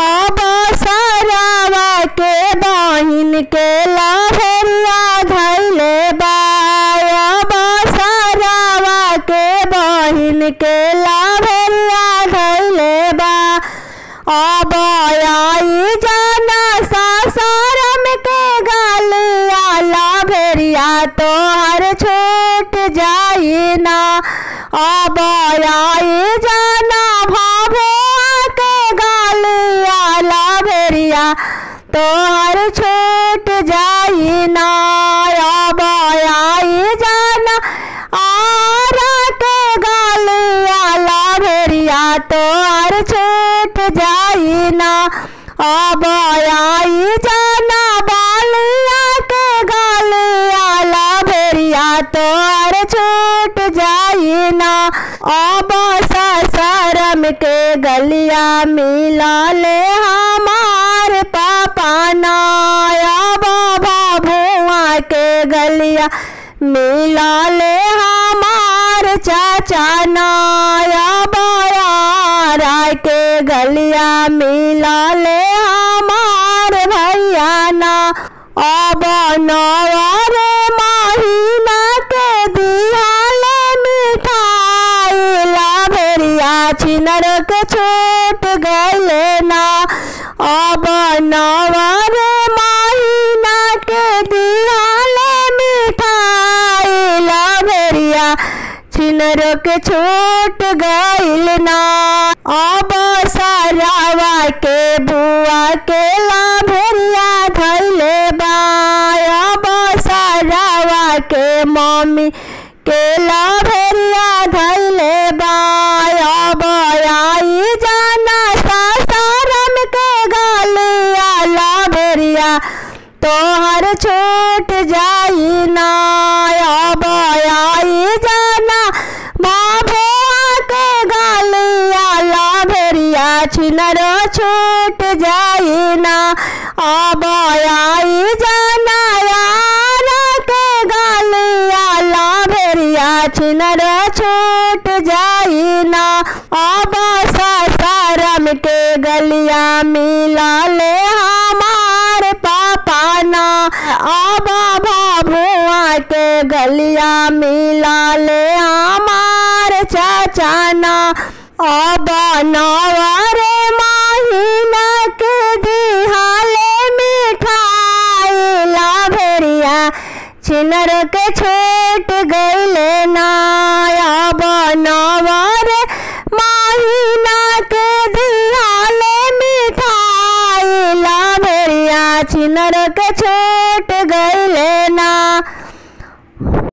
अब सरवा के बहिन के लभरिया धैले बा। अब सरवा के बहिन के लभरिया धैले बा। अब आई जाना सासरम के गलिया लभरिया तोहर छूट जाई ना। अब आई जाना भभुआ के गलिया लभरिया तोहर छूट जाई ना। अब आई जाना आरा के गलिया लभरिया तोहर छूट जाई ना। अब आई जाना बालिया के गलिया लभरिया तोहर छूट जाई ना। अब ससरम के गलिया मिला ले हमार पापा ना। अब भभुआ के गलिया मिला ले हमार चाचा ना। अब यारा के गलिया मिला ले हमार भैया ना। अब नवर महीना के दिहाले मिठाई लभरिया छिनर के छूट गइले ना। अब नवर महीना के दिहाले मिठाई लभरिया छिनर के छूट गइल ना। अब सरवा के बुआ के लभरिया धैले बा। अब सरवा के मम्मी के लभरिया धैले बा। अब आई जाना सासरम के गलिया लभरिया तोहर छूट जाई ना। अब आई जाना भभुआ के गलिया लभरिया छिनर छूट जाई ना। अब आई जाना यारा के गलिया लभरिया छिनर छूट जाई ना। अब ससरम के गलिया मिला ले हमार पापा ना। अब भभुआ के गलिया मिला ले हमार चाचा ना। अब नवर महीना के दिहाले मिठाई लभरिया छिनर के छूट गइले ना। अब नवर महीना के दिहाले मिठाई लभरिया छिनर के छूट गइले ना।